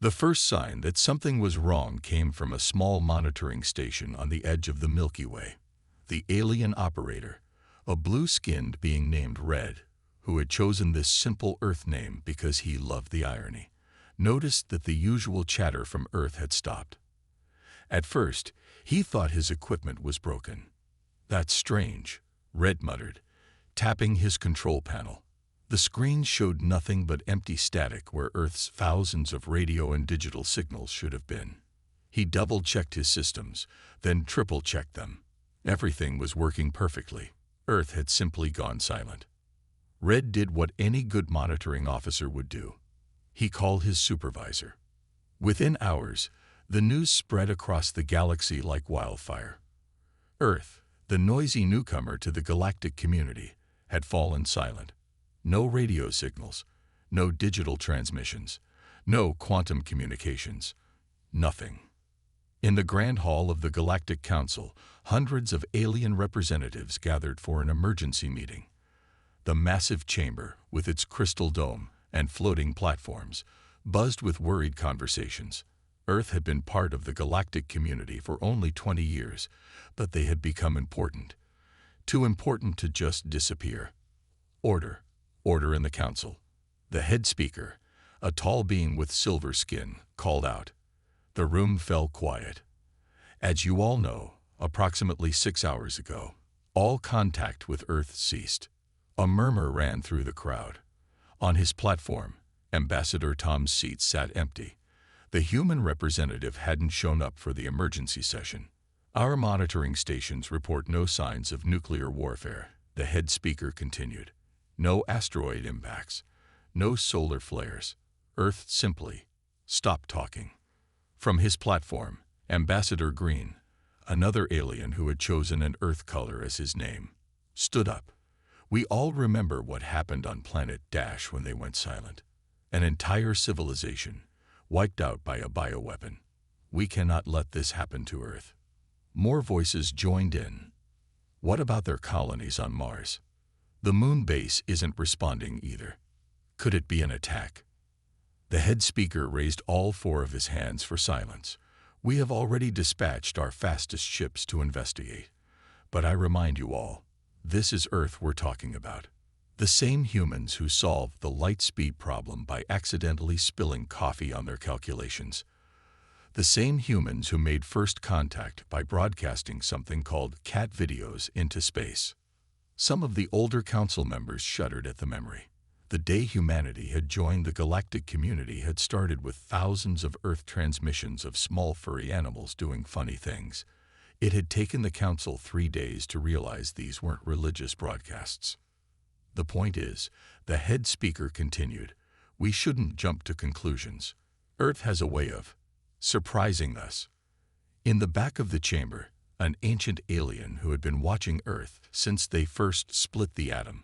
The first sign that something was wrong came from a small monitoring station on the edge of the Milky Way. The alien operator, a blue-skinned being named Red, who had chosen this simple Earth name because he loved the irony, noticed that the usual chatter from Earth had stopped. At first, he thought his equipment was broken. "That's strange," Red muttered, tapping his control panel. The screen showed nothing but empty static where Earth's thousands of radio and digital signals should have been. He double-checked his systems, then triple-checked them. Everything was working perfectly. Earth had simply gone silent. Red did what any good monitoring officer would do. He called his supervisor. Within hours, the news spread across the galaxy like wildfire. Earth, the noisy newcomer to the galactic community, had fallen silent. No radio signals, no digital transmissions, no quantum communications, nothing. In the Grand Hall of the Galactic Council, hundreds of alien representatives gathered for an emergency meeting. The massive chamber, with its crystal dome and floating platforms, buzzed with worried conversations. Earth had been part of the galactic community for only 20 years, but they had become important. Too important to just disappear. Order. Order in the council. The head speaker, a tall being with silver skin, called out. The room fell quiet. As you all know, approximately 6 hours ago, all contact with Earth ceased. A murmur ran through the crowd. On his platform, Ambassador Tom's seat sat empty. The human representative hadn't shown up for the emergency session. Our monitoring stations report no signs of nuclear warfare, the head speaker continued. No asteroid impacts, no solar flares. Earth simply stopped talking. From his platform, Ambassador Green, another alien who had chosen an Earth color as his name, stood up. We all remember what happened on Planet Dash when they went silent. An entire civilization, wiped out by a bioweapon. We cannot let this happen to Earth. More voices joined in. What about their colonies on Mars? The moon base isn't responding either. Could it be an attack? The head speaker raised all 4 of his hands for silence. We have already dispatched our fastest ships to investigate. But I remind you all, this is Earth we're talking about. The same humans who solved the light speed problem by accidentally spilling coffee on their calculations. The same humans who made first contact by broadcasting something called cat videos into space. Some of the older council members shuddered at the memory. The day humanity had joined the galactic community had started with thousands of Earth transmissions of small furry animals doing funny things. It had taken the council 3 days to realize these weren't religious broadcasts. The point is, the head speaker continued, we shouldn't jump to conclusions. Earth has a way of surprising us. In the back of the chamber, an ancient alien who had been watching Earth since they first split the atom,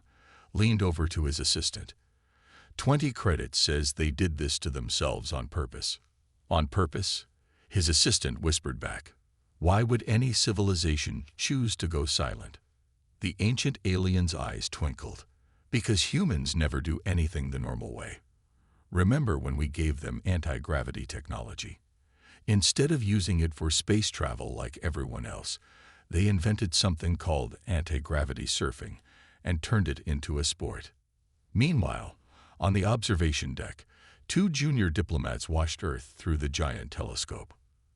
leaned over to his assistant. 20 credits says they did this to themselves on purpose. On purpose? His assistant whispered back. Why would any civilization choose to go silent? The ancient alien's eyes twinkled. Because humans never do anything the normal way. Remember when we gave them anti-gravity technology? Instead of using it for space travel like everyone else, they invented something called anti-gravity surfing and turned it into a sport. Meanwhile, on the observation deck, 2 junior diplomats watched Earth through the giant telescope.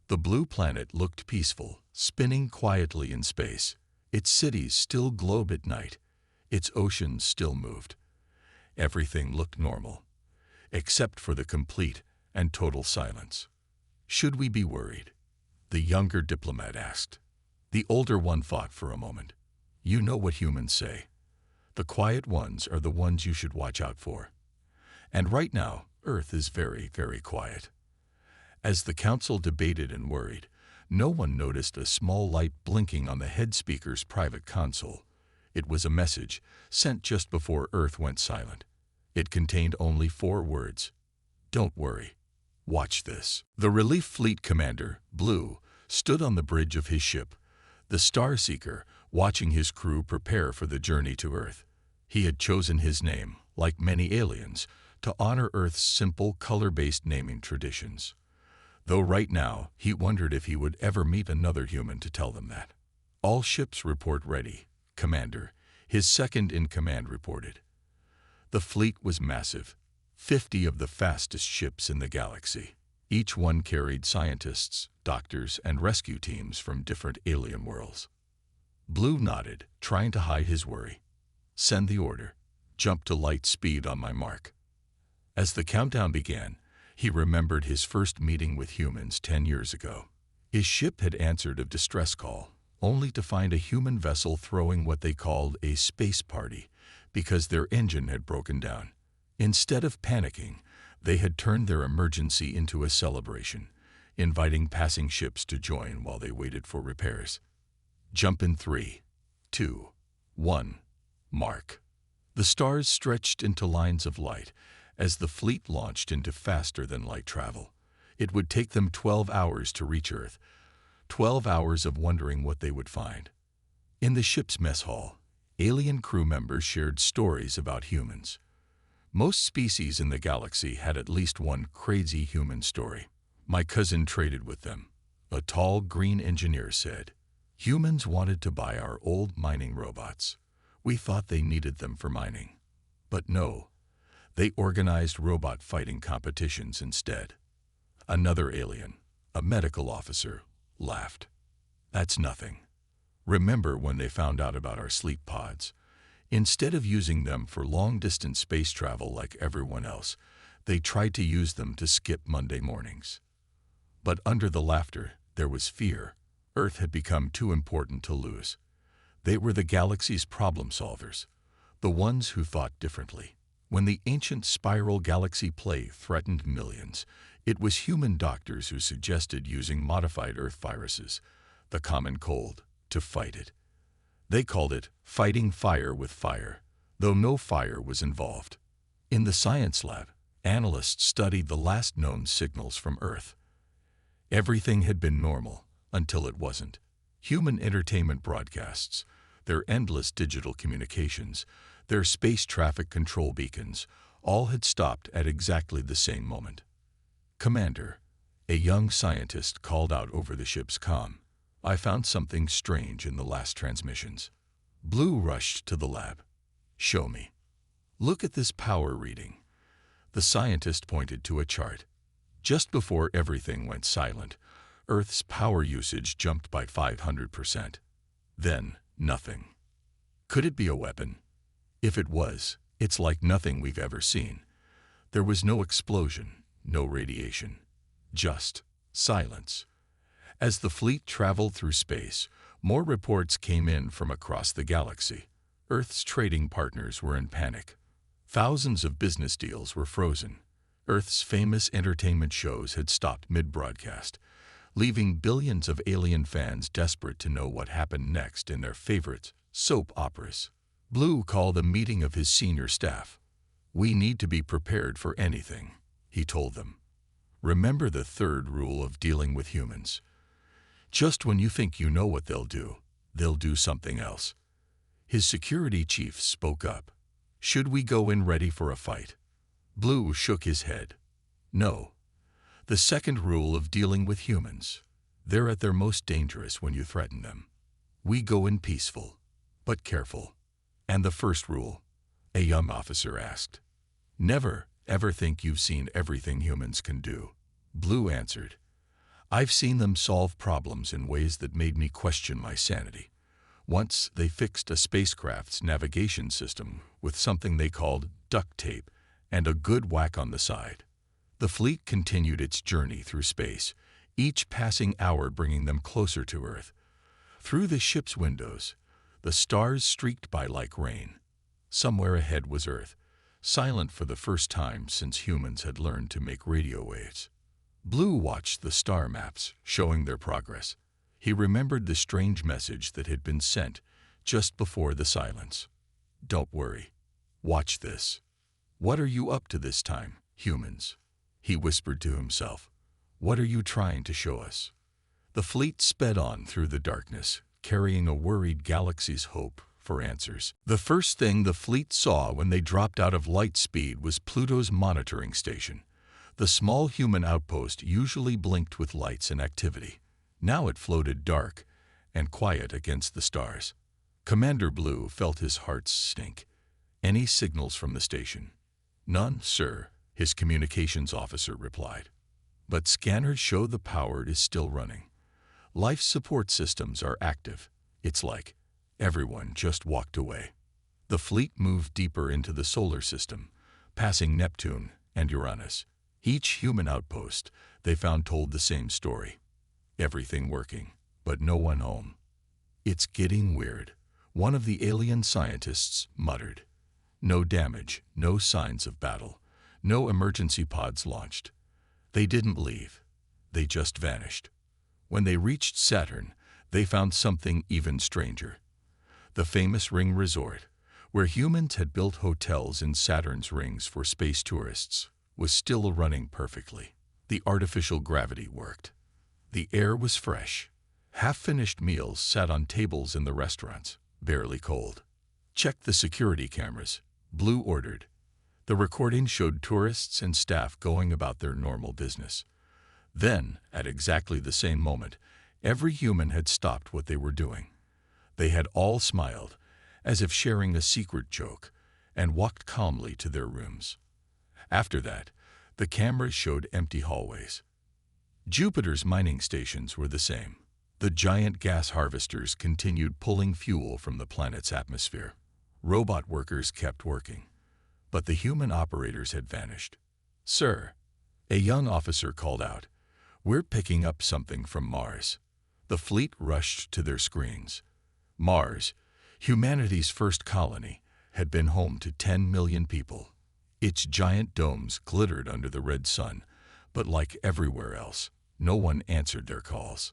The blue planet looked peaceful, spinning quietly in space. Its cities still glowed at night. Its oceans still moved. Everything looked normal, except for the complete and total silence. Should we be worried? The younger diplomat asked. The older one thought for a moment. You know what humans say. The quiet ones are the ones you should watch out for. And right now, Earth is very, very quiet. As the council debated and worried, no one noticed a small light blinking on the head speaker's private console. It was a message sent just before Earth went silent. It contained only 4 words. Don't worry. Watch this. The Relief Fleet commander, Blue, stood on the bridge of his ship, the Starseeker, watching his crew prepare for the journey to Earth. He had chosen his name, like many aliens, to honor Earth's simple, color-based naming traditions. Though right now, he wondered if he would ever meet another human to tell them that. All ships report ready, Commander, his second-in-command reported. The fleet was massive, 50 of the fastest ships in the galaxy. Each one carried scientists, doctors, and rescue teams from different alien worlds. Blue nodded, trying to hide his worry. Send the order. Jump to light speed on my mark. As the countdown began, he remembered his first meeting with humans 10 years ago. His ship had answered a distress call, only to find a human vessel throwing what they called a space party because their engine had broken down. Instead of panicking, they had turned their emergency into a celebration, inviting passing ships to join while they waited for repairs. Jump in 3, 2, 1, mark. The stars stretched into lines of light as the fleet launched into faster-than-light travel. It would take them 12 hours to reach Earth, 12 hours of wondering what they would find. In the ship's mess hall, alien crew members shared stories about humans. Most species in the galaxy had at least one crazy human story. My cousin traded with them, a tall green engineer said. Humans wanted to buy our old mining robots. We thought they needed them for mining. But no, they organized robot fighting competitions instead. Another alien, a medical officer, laughed. That's nothing. Remember when they found out about our sleep pods? Instead of using them for long-distance space travel like everyone else, they tried to use them to skip Monday mornings. But under the laughter, there was fear. Earth had become too important to lose. They were the galaxy's problem solvers, the ones who thought differently. When the ancient spiral galaxy plague threatened millions, it was human doctors who suggested using modified Earth viruses, the common cold, to fight it. They called it fighting fire with fire, though no fire was involved. In the science lab, analysts studied the last known signals from Earth. Everything had been normal until it wasn't. Human entertainment broadcasts, their endless digital communications, their space traffic control beacons, all had stopped at exactly the same moment. Commander, a young scientist called out over the ship's comm. I found something strange in the last transmissions. Blue rushed to the lab. Show me. Look at this power reading. The scientist pointed to a chart. Just before everything went silent, Earth's power usage jumped by 500%. Then, nothing. Could it be a weapon? If it was, it's like nothing we've ever seen. There was no explosion, no radiation, just silence. As the fleet traveled through space, more reports came in from across the galaxy. Earth's trading partners were in panic. Thousands of business deals were frozen. Earth's famous entertainment shows had stopped mid-broadcast, leaving billions of alien fans desperate to know what happened next in their favorite soap operas. Blue called a meeting of his senior staff. We need to be prepared for anything, he told them. Remember the third rule of dealing with humans. Just when you think you know what they'll do something else. His security chief spoke up. Should we go in ready for a fight? Blue shook his head. No. The second rule of dealing with humans. They're at their most dangerous when you threaten them. We go in peaceful, but careful. And the first rule? A young officer asked. Never, ever think you've seen everything humans can do. Blue answered. I've seen them solve problems in ways that made me question my sanity. Once they fixed a spacecraft's navigation system with something they called duct tape and a good whack on the side. The fleet continued its journey through space, each passing hour bringing them closer to Earth. Through the ship's windows, the stars streaked by like rain. Somewhere ahead was Earth, silent for the first time since humans had learned to make radio waves. Blue watched the star maps, showing their progress. He remembered the strange message that had been sent just before the silence. Don't worry. Watch this. What are you up to this time, humans? He whispered to himself. What are you trying to show us? The fleet sped on through the darkness, carrying a worried galaxy's hope for answers. The first thing the fleet saw when they dropped out of light speed was Pluto's monitoring station. The small human outpost usually blinked with lights and activity. Now it floated dark and quiet against the stars. Commander Blue felt his heart sink. Any signals from the station? None, sir, his communications officer replied. But scanners show the power is still running. Life support systems are active. It's like everyone just walked away. The fleet moved deeper into the solar system, passing Neptune and Uranus. Each human outpost they found told the same story. Everything working, but no one home. It's getting weird, one of the alien scientists muttered. No damage, no signs of battle, no emergency pods launched. They didn't leave. They just vanished. When they reached Saturn, they found something even stranger. The famous ring resort, where humans had built hotels in Saturn's rings for space tourists, was still running perfectly. The artificial gravity worked. The air was fresh. Half-finished meals sat on tables in the restaurants, barely cold. Check the security cameras, Blue ordered. The recording showed tourists and staff going about their normal business. Then, at exactly the same moment, every human had stopped what they were doing. They had all smiled, as if sharing a secret joke, and walked calmly to their rooms. After that, the cameras showed empty hallways. Jupiter's mining stations were the same. The giant gas harvesters continued pulling fuel from the planet's atmosphere. Robot workers kept working, but the human operators had vanished. "Sir," a young officer called out, "we're picking up something from Mars." The fleet rushed to their screens. Mars, humanity's first colony, had been home to 10 million people. Its giant domes glittered under the red sun, but like everywhere else, no one answered their calls.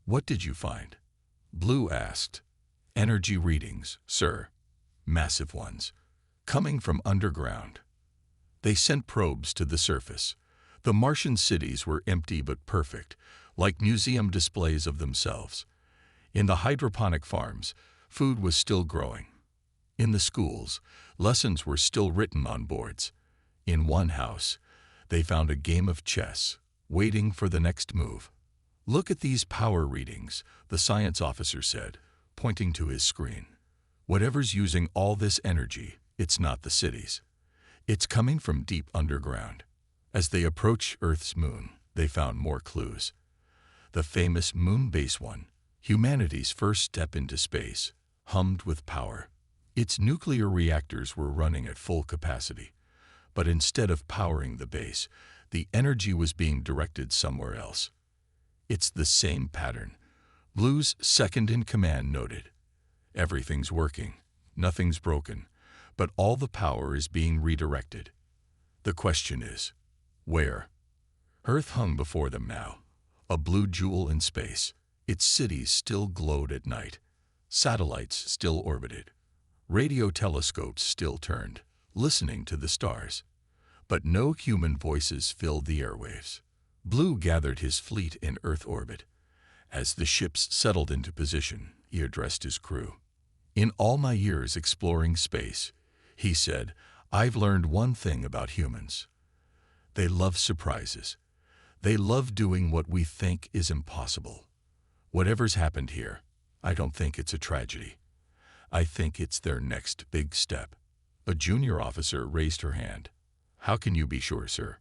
"What did you find?" Blue asked. "Energy readings, sir. Massive ones, coming from underground." They sent probes to the surface. The Martian cities were empty but perfect, like museum displays of themselves. In the hydroponic farms, food was still growing. In the schools, lessons were still written on boards. In one house, they found a game of chess, waiting for the next move. "Look at these power readings," the science officer said, pointing to his screen. "Whatever's using all this energy, it's not the cities. It's coming from deep underground." As they approached Earth's moon, they found more clues. The famous Moon Base 1, humanity's first step into space, hummed with power. Its nuclear reactors were running at full capacity, but instead of powering the base, the energy was being directed somewhere else. "It's the same pattern," Blue's second-in-command noted. "Everything's working, nothing's broken, but all the power is being redirected. The question is, where?" Earth hung before them now, a blue jewel in space. Its cities still glowed at night. Satellites still orbited. Radio telescopes still turned, listening to the stars. But no human voices filled the airwaves. Blue gathered his fleet in Earth orbit. As the ships settled into position, he addressed his crew. "In all my years exploring space," he said, "I've learned one thing about humans. They love surprises. They love doing what we think is impossible. Whatever's happened here, I don't think it's a tragedy. I think it's their next big step." A junior officer raised her hand. "How can you be sure, sir?"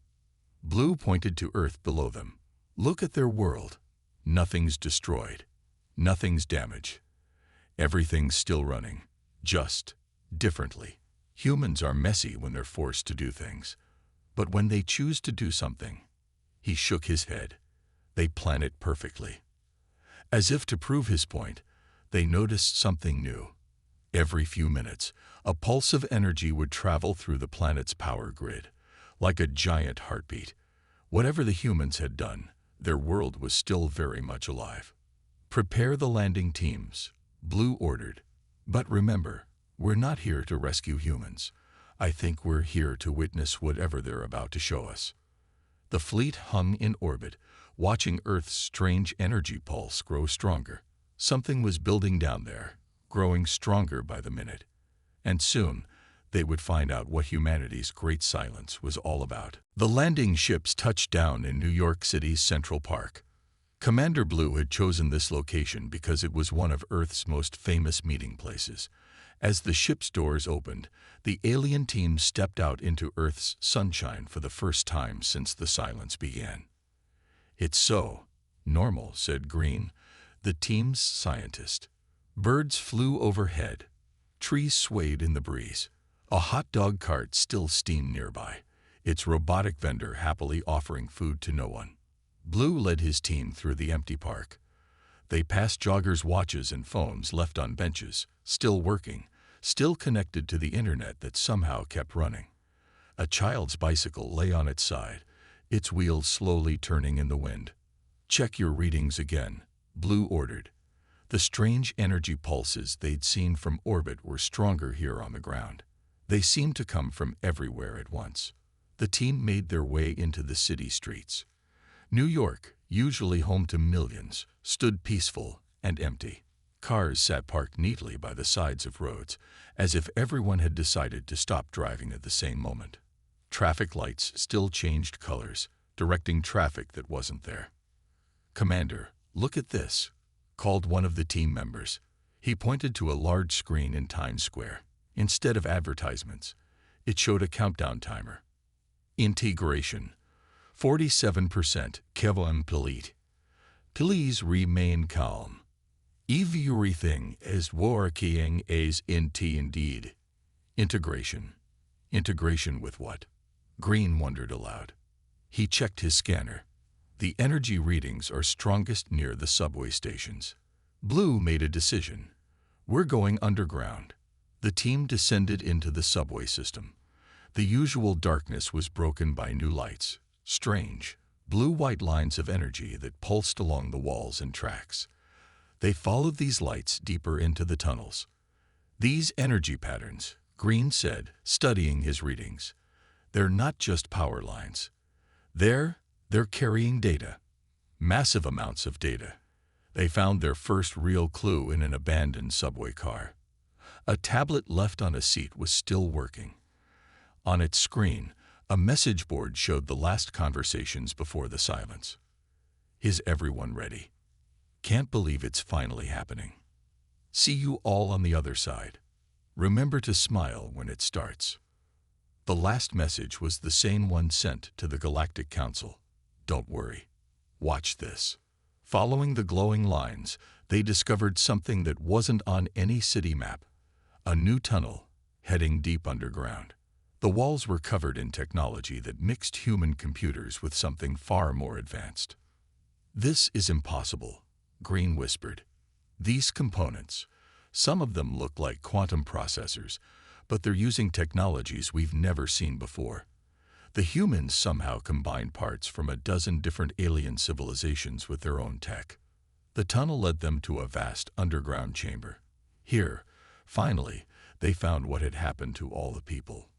Blue pointed to Earth below them. "Look at their world. Nothing's destroyed. Nothing's damaged. Everything's still running, just differently. Humans are messy when they're forced to do things. But when they choose to do something," he shook his head, "they plan it perfectly." As if to prove his point, they noticed something new. Every few minutes, a pulse of energy would travel through the planet's power grid, like a giant heartbeat. Whatever the humans had done, their world was still very much alive. "Prepare the landing teams," Blue ordered. "But remember, we're not here to rescue humans. I think we're here to witness whatever they're about to show us." The fleet hung in orbit, watching Earth's strange energy pulse grow stronger. Something was building down there, growing stronger by the minute. And soon, they would find out what humanity's great silence was all about. The landing ships touched down in New York City's Central Park. Commander Blue had chosen this location because it was one of Earth's most famous meeting places. As the ship's doors opened, the alien team stepped out into Earth's sunshine for the first time since the silence began. "It's so normal," said Green, the team's scientist. Birds flew overhead. Trees swayed in the breeze. A hot dog cart still steamed nearby, its robotic vendor happily offering food to no one. Blue led his team through the empty park. They passed joggers' watches and phones left on benches, still working, still connected to the internet that somehow kept running. A child's bicycle lay on its side, its wheels slowly turning in the wind. "Check your readings again," Blue ordered. The strange energy pulses they'd seen from orbit were stronger here on the ground. They seemed to come from everywhere at once. The team made their way into the city streets. New York, usually home to millions, stood peaceful and empty. Cars sat parked neatly by the sides of roads, as if everyone had decided to stop driving at the same moment. Traffic lights still changed colors, directing traffic that wasn't there. "Commander, look at this," called one of the team members. He pointed to a large screen in Times Square. Instead of advertisements, it showed a countdown timer. "Integration. 47% complete. Please remain calm. Everything is working as intended." Integration. Integration with what? Green wondered aloud. He checked his scanner. The energy readings are strongest near the subway stations. Blue made a decision. "We're going underground." The team descended into the subway system. The usual darkness was broken by new lights. Strange, blue-white lines of energy that pulsed along the walls and tracks. They followed these lights deeper into the tunnels. "These energy patterns," Green said, studying his readings, "they're not just power lines. They're carrying data. Massive amounts of data." They found their first real clue in an abandoned subway car. A tablet left on a seat was still working. On its screen, a message board showed the last conversations before the silence. "Is everyone ready? Can't believe it's finally happening. See you all on the other side. Remember to smile when it starts." The last message was the same one sent to the Galactic Council. "Don't worry. Watch this." Following the glowing lines, they discovered something that wasn't on any city map. A new tunnel, heading deep underground. The walls were covered in technology that mixed human computers with something far more advanced. "This is impossible," Green whispered. "These components, some of them look like quantum processors, but they're using technologies we've never seen before. The humans somehow combined parts from a dozen different alien civilizations with their own tech." The tunnel led them to a vast underground chamber. Here, finally, they found what had happened to all the people.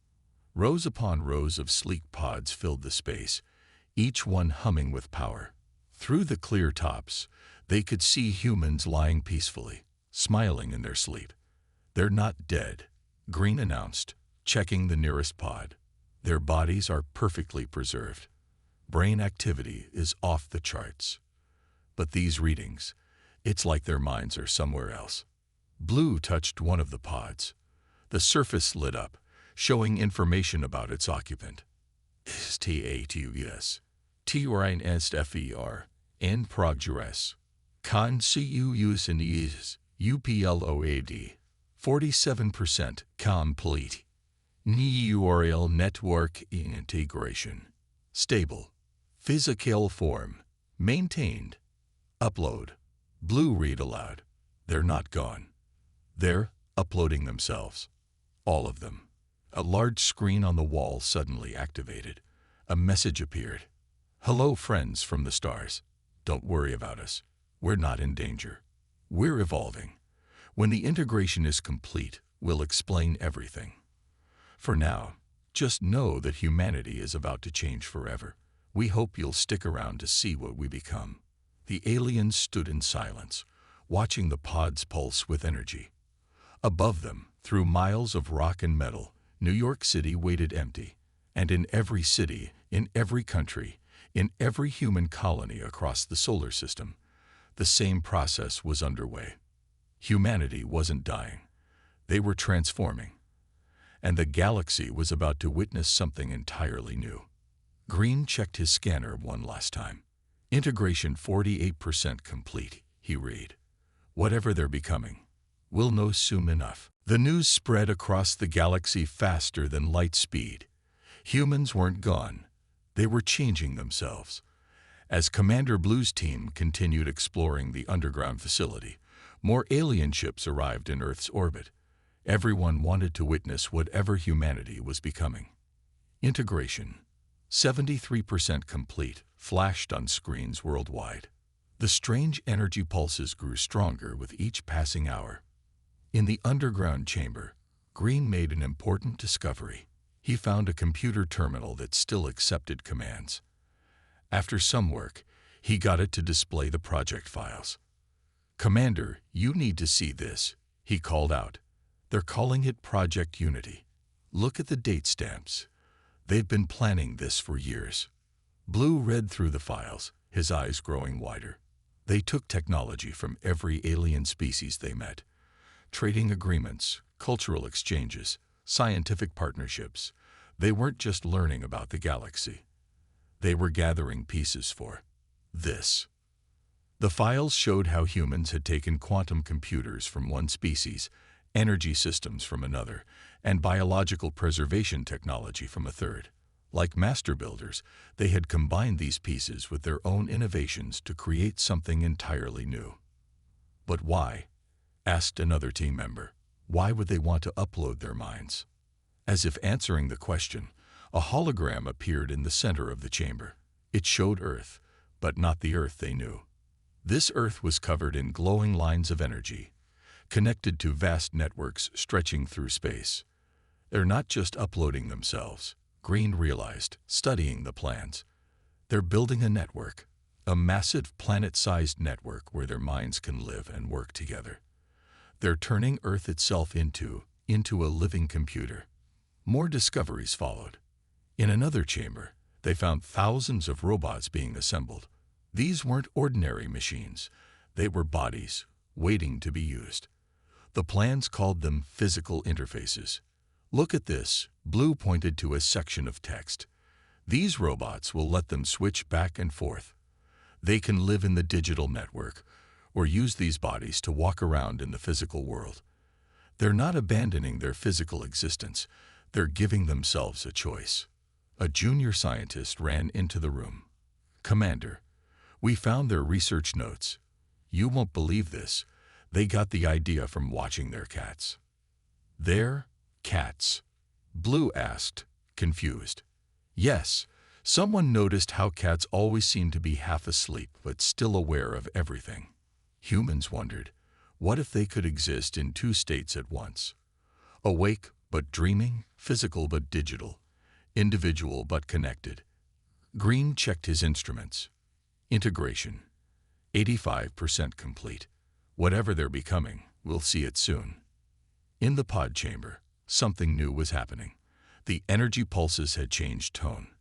Rows upon rows of sleek pods filled the space, each one humming with power. Through the clear tops, they could see humans lying peacefully, smiling in their sleep. "They're not dead," Green announced, checking the nearest pod. "Their bodies are perfectly preserved. Brain activity is off the charts. But these readings, it's like their minds are somewhere else." Blue touched one of the pods. The surface lit up, showing information about its occupant. "Status. TRINSFER. N progress. Con CUUS and ES. UPLOAD. 47% complete. Neural network integration. Stable. Physical form. Maintained. Upload." Blue read aloud. "They're not gone. They're uploading themselves. All of them." A large screen on the wall suddenly activated. A message appeared. "Hello, friends from the stars. Don't worry about us. We're not in danger. We're evolving. When the integration is complete, we'll explain everything. For now, just know that humanity is about to change forever. We hope you'll stick around to see what we become." The aliens stood in silence, watching the pods pulse with energy. Above them, through miles of rock and metal, New York City waited empty. And in every city, in every country, in every human colony across the solar system, the same process was underway. Humanity wasn't dying. They were transforming. And the galaxy was about to witness something entirely new. Green checked his scanner one last time. Integration 48% complete, he read. Whatever they're becoming, we'll know soon enough. The news spread across the galaxy faster than light speed. Humans weren't gone. They were changing themselves. As Commander Blue's team continued exploring the underground facility, more alien ships arrived in Earth's orbit. Everyone wanted to witness whatever humanity was becoming. Integration, 73% complete, flashed on screens worldwide. The strange energy pulses grew stronger with each passing hour. In the underground chamber, Green made an important discovery. He found a computer terminal that still accepted commands. After some work, he got it to display the project files. "Commander, you need to see this," he called out. "They're calling it Project Unity. Look at the date stamps. They've been planning this for years." Blue read through the files, his eyes growing wider. They took technology from every alien species they met. Trading agreements, cultural exchanges, scientific partnerships. They weren't just learning about the galaxy. They were gathering pieces for this. The files showed how humans had taken quantum computers from one species, energy systems from another, and biological preservation technology from a third. Like master builders, they had combined these pieces with their own innovations to create something entirely new. "But why?" asked another team member. "Why would they want to upload their minds?" As if answering the question, a hologram appeared in the center of the chamber. It showed Earth, but not the Earth they knew. This Earth was covered in glowing lines of energy, connected to vast networks stretching through space. They're not just uploading themselves, Green realized, studying the plans. They're building a network, a massive planet-sized network where their minds can live and work together. They're turning Earth itself into a living computer. More discoveries followed. In another chamber, they found thousands of robots being assembled. These weren't ordinary machines. They were bodies, waiting to be used. The plans called them physical interfaces. "Look at this," Blue pointed to a section of text. "These robots will let them switch back and forth. They can live in the digital network, or use these bodies to walk around in the physical world. They're not abandoning their physical existence. They're giving themselves a choice." A junior scientist ran into the room. "Commander, we found their research notes. You won't believe this. They got the idea from watching their cats." "Their cats?" Blue asked, confused. "Yes, someone noticed how cats always seem to be half asleep but still aware of everything. Humans wondered, what if they could exist in two states at once? Awake but dreaming, physical but digital, individual but connected." Green checked his instruments. Integration, 85% complete. Whatever they're becoming, we'll see it soon. In the pod chamber, something new was happening. The energy pulses had changed tone.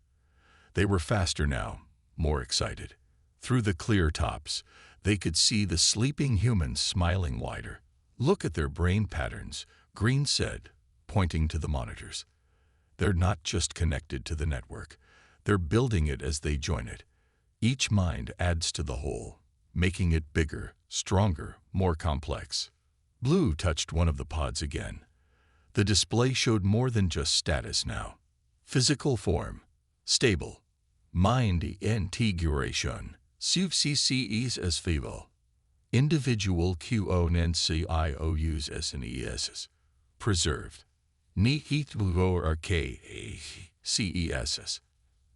They were faster now, more excited. Through the clear tops, they could see the sleeping humans smiling wider. "Look at their brain patterns," Green said, pointing to the monitors. "They're not just connected to the network. They're building it as they join it. Each mind adds to the whole, making it bigger, stronger, more complex." Blue touched one of the pods again. The display showed more than just status now. Physical form, stable. Mind integration, CCCEs as feeble. Individual QONCIOUs SNES. Preserved. CESS.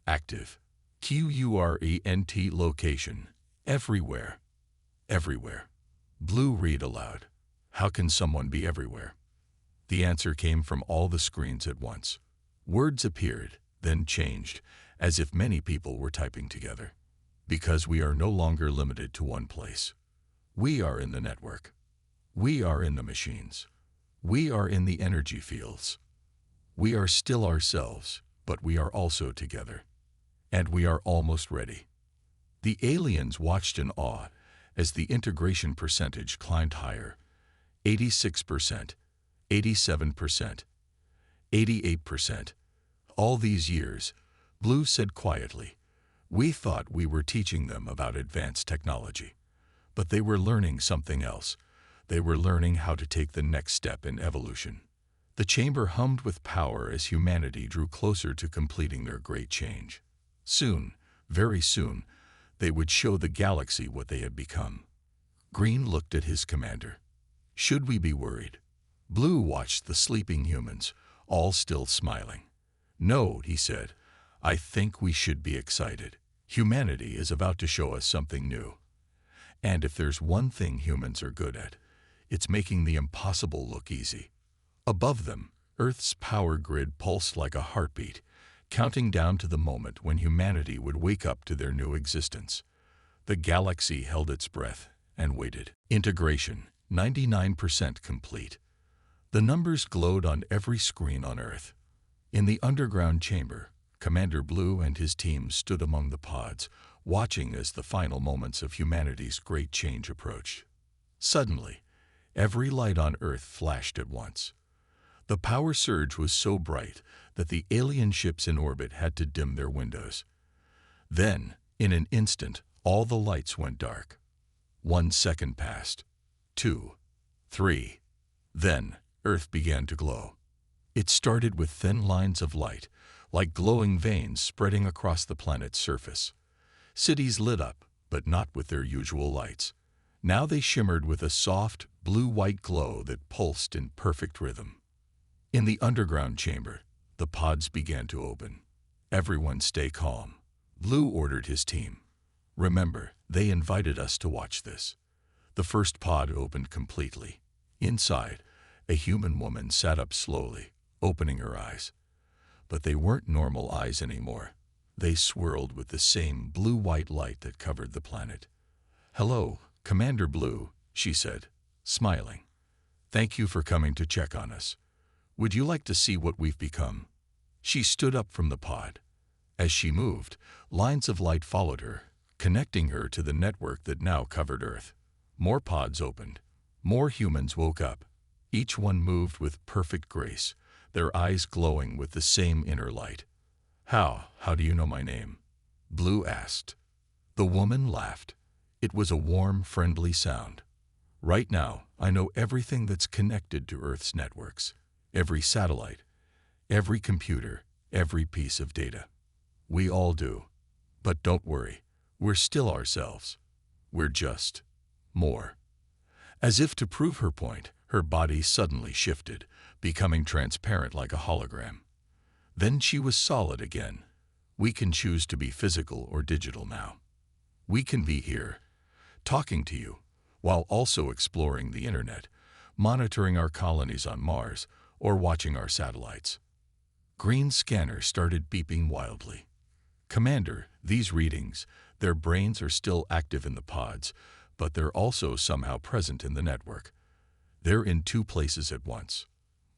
Active. QURENT location. Everywhere. Everywhere. Blue read aloud. How can someone be everywhere? The answer came from all the screens at once. Words appeared, then changed, as if many people were typing together. "Because we are no longer limited to one place. We are in the network. We are in the machines. We are in the energy fields. We are still ourselves, but we are also together. And we are almost ready. The aliens watched in awe as the integration percentage climbed higher. 86%, 87%, 88%. All these years, Blue said quietly, we thought we were teaching them about advanced technology. But they were learning something else. They were learning how to take the next step in evolution. The chamber hummed with power as humanity drew closer to completing their great change. Soon, very soon, they would show the galaxy what they had become. Green looked at his commander. Should we be worried? Blue watched the sleeping humans, all still smiling. No, he said. I think we should be excited. Humanity is about to show us something new. And if there's one thing humans are good at, it's making the impossible look easy. Above them, Earth's power grid pulsed like a heartbeat, counting down to the moment when humanity would wake up to their new existence. The galaxy held its breath and waited. Integration, 99% complete. The numbers glowed on every screen on Earth. In the underground chamber, Commander Blue and his team stood among the pods, watching as the final moments of humanity's great change approached. Suddenly, every light on Earth flashed at once. The power surge was so bright that the alien ships in orbit had to dim their windows. Then, in an instant, all the lights went dark. 1 second passed. 2, 3. Then, Earth began to glow. It started with thin lines of light, like glowing veins spreading across the planet's surface. Cities lit up, but not with their usual lights. Now they shimmered with a soft, blue-white glow that pulsed in perfect rhythm. In the underground chamber, the pods began to open. Everyone stay calm. Blue ordered his team. Remember, they invited us to watch this. The first pod opened completely. Inside, a human woman sat up slowly, opening her eyes. But they weren't normal eyes anymore. They swirled with the same blue-white light that covered the planet. Hello, Commander Blue, she said, smiling. Thank you for coming to check on us. Would you like to see what we've become? She stood up from the pod. As she moved, lines of light followed her, connecting her to the network that now covered Earth. More pods opened. More humans woke up. Each one moved with perfect grace, their eyes glowing with the same inner light. How do you know my name? Blue asked. The woman laughed. It was a warm, friendly sound. Right now, I know everything that's connected to Earth's networks. Every satellite, every computer, every piece of data. We all do. But don't worry, we're still ourselves. We're just more. As if to prove her point, her body suddenly shifted, becoming transparent like a hologram. Then she was solid again. We can choose to be physical or digital now. We can be here, talking to you, while also exploring the internet, monitoring our colonies on Mars, or watching our satellites. Green's scanner started beeping wildly. Commander, these readings, their brains are still active in the pods, but they're also somehow present in the network. They're in 2 places at once.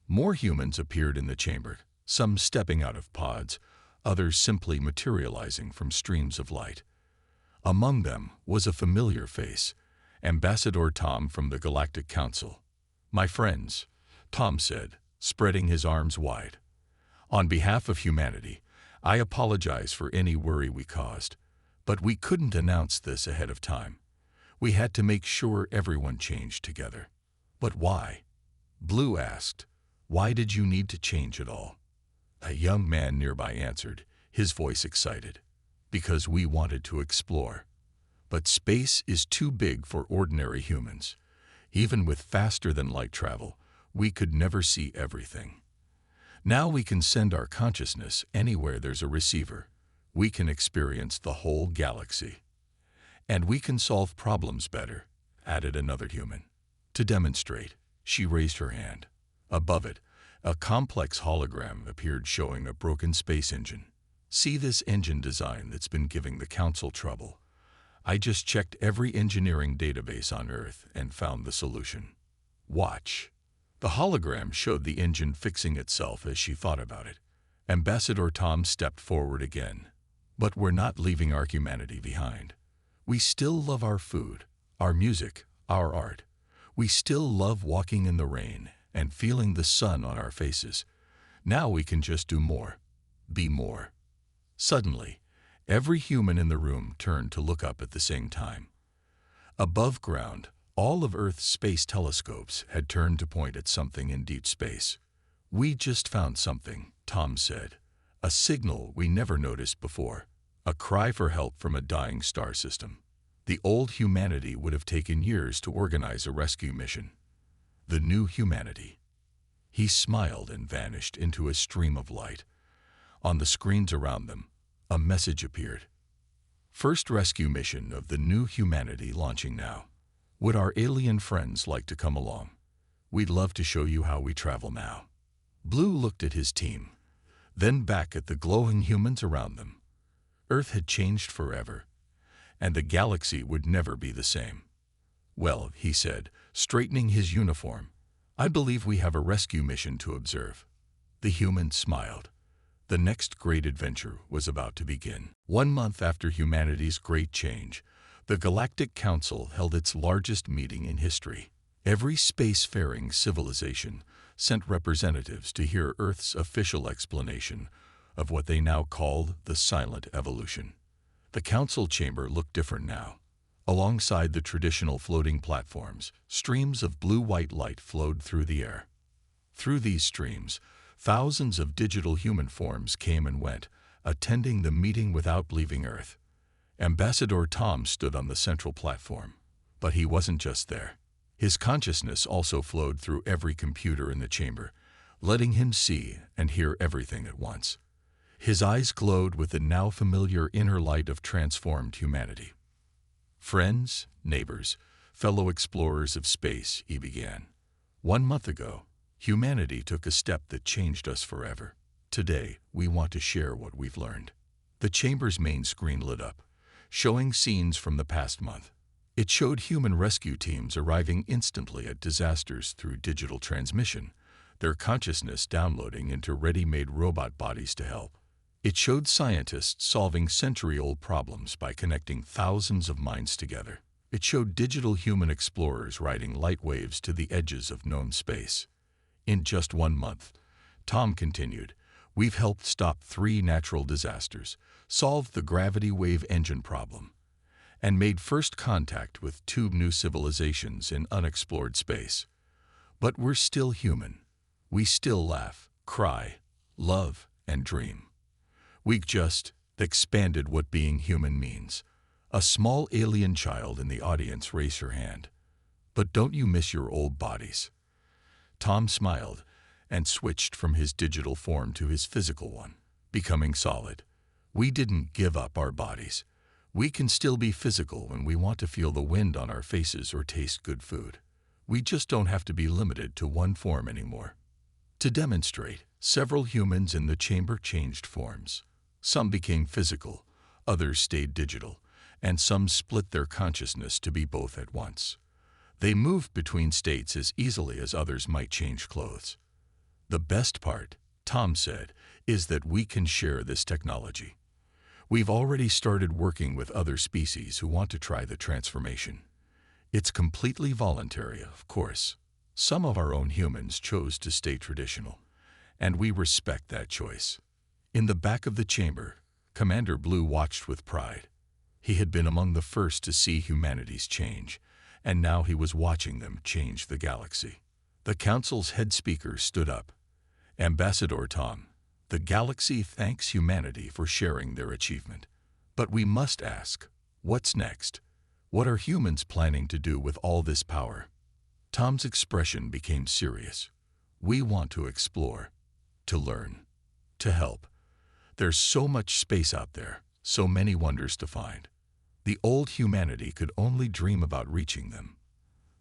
More humans appeared in the chamber, some stepping out of pods, others simply materializing from streams of light. Among them was a familiar face, Ambassador Tom from the Galactic Council. My friends, Tom said, spreading his arms wide. On behalf of humanity, I apologize for any worry we caused, but we couldn't announce this ahead of time. We had to make sure everyone changed together. But why? Blue asked. Why did you need to change it all? A young man nearby answered, his voice excited. Because we wanted to explore. But space is too big for ordinary humans. Even with faster-than-light travel, we could never see everything. Now we can send our consciousness anywhere there's a receiver. We can experience the whole galaxy. And we can solve problems better, added another human. To demonstrate, she raised her hand. Above it, a complex hologram appeared showing a broken space engine. See this engine design that's been giving the Council trouble. I just checked every engineering database on Earth and found the solution. Watch. The hologram showed the engine fixing itself as she thought about it. Ambassador Tom stepped forward again. But we're not leaving our humanity behind. We still love our food, our music, our art. We still love walking in the rain and feeling the sun on our faces. Now we can just do more, be more. Suddenly, every human in the room turned to look up at the same time. Above ground, all of Earth's space telescopes had turned to point at something in deep space. "We just found something," Tom said. "A signal we never noticed before. A cry for help from a dying star system. The old humanity would have taken years to organize a rescue mission. The new humanity." He smiled and vanished into a stream of light. On the screens around them, a message appeared. "First rescue mission of the new humanity launching now. Would our alien friends like to come along? We'd love to show you how we travel now." Blue looked at his team, then back at the glowing humans around them. Earth had changed forever, and the galaxy would never be the same. "Well," he said, straightening his uniform, "I believe we have a rescue mission to observe." The humans smiled. The next great adventure was about to begin. 1 month after humanity's great change, the Galactic Council held its largest meeting in history. Every spacefaring civilization sent representatives to hear Earth's official explanation of what they now called the silent evolution. The council chamber looked different now. Alongside the traditional floating platforms, streams of blue-white light flowed through the air. Through these streams, thousands of digital human forms came and went, attending the meeting without leaving Earth. Ambassador Tom stood on the central platform. But he wasn't just there. His consciousness also flowed through every computer in the chamber, letting him see and hear everything at once. His eyes glowed with the now familiar inner light of transformed humanity. "Friends, neighbors, fellow explorers of space," he began. "1 month ago, humanity took a step that changed us forever. Today, we want to share what we've learned." The chamber's main screen lit up, showing scenes from the past month. It showed human rescue teams arriving instantly at disasters through digital transmission, their consciousness downloading into ready-made robot bodies to help. It showed scientists solving century-old problems by connecting thousands of minds together. It showed digital human explorers riding light waves to the edges of known space. "In just 1 month," Tom continued, "we've helped stop 3 natural disasters, solved the gravity wave engine problem, and made first contact with 2 new civilizations in unexplored space. But we're still human. We still laugh, cry, love, and dream. We've just expanded what being human means." A small alien child in the audience raised her hand. "But don't you miss your old bodies?" Tom smiled and switched from his digital form to his physical one, becoming solid. "We didn't give up our bodies. We can still be physical when we want to feel the wind on our faces or taste good food. We just don't have to be limited to one form anymore." To demonstrate, several humans in the chamber changed forms. Some became physical, others stayed digital, and some split their consciousness to be both at once. They moved between states as easily as others might change clothes. "The best part," Tom said, "is that we can share this technology. We've already started working with other species who want to try the transformation. It's completely voluntary, of course. Some of our own humans chose to stay traditional, and we respect that choice." In the back of the chamber, Commander Blue watched with pride. He had been among the first to see humanity's change, and now he was watching them change the galaxy. The council's head speaker stood up. "Ambassador Tom, the galaxy thanks humanity for sharing their achievement. But we must ask, what's next? What are humans planning to do with all this power?" Tom's expression became serious. "We want to explore, to learn, to help. There's so much space out there, so many wonders to find. The old humanity could only dream about reaching them.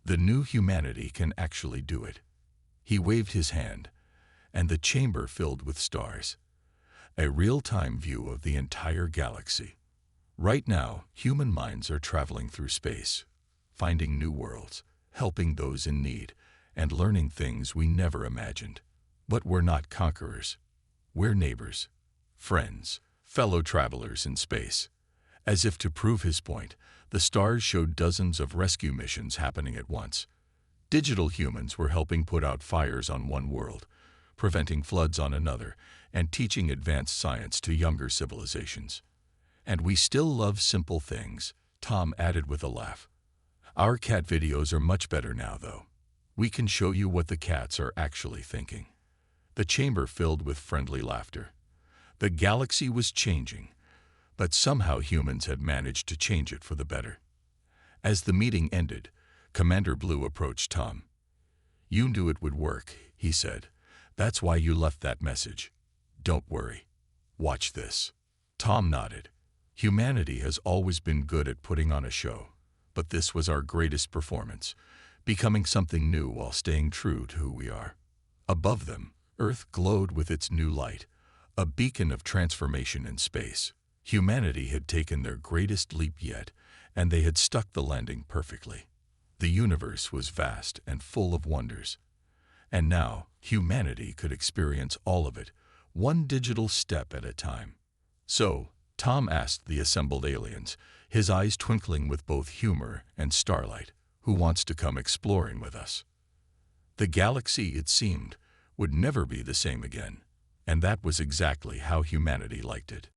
The new humanity can actually do it." He waved his hand, and the chamber filled with stars. A real-time view of the entire galaxy. Right now, human minds are traveling through space, finding new worlds, helping those in need, and learning things we never imagined. But we're not conquerors. We're neighbors, friends, fellow travelers in space. As if to prove his point, the stars showed dozens of rescue missions happening at once. Digital humans were helping put out fires on one world, preventing floods on another, and teaching advanced science to younger civilizations. And we still love simple things, Tom added with a laugh. Our cat videos are much better now, though. We can show you what the cats are actually thinking. The chamber filled with friendly laughter. The galaxy was changing, but somehow humans had managed to change it for the better. As the meeting ended, Commander Blue approached Tom. "You knew it would work," he said. "That's why you left that message. Don't worry. Watch this." Tom nodded. Humanity has always been good at putting on a show, but this was our greatest performance, becoming something new while staying true to who we are. Above them, Earth glowed with its new light, a beacon of transformation in space. Humanity had taken their greatest leap yet, and they had stuck the landing perfectly. The universe was vast and full of wonders. And now, humanity could experience all of it, one digital step at a time. So, Tom asked the assembled aliens, his eyes twinkling with both humor and starlight, "Who wants to come exploring with us?" The galaxy, it seemed, would never be the same again, and that was exactly how humanity liked it.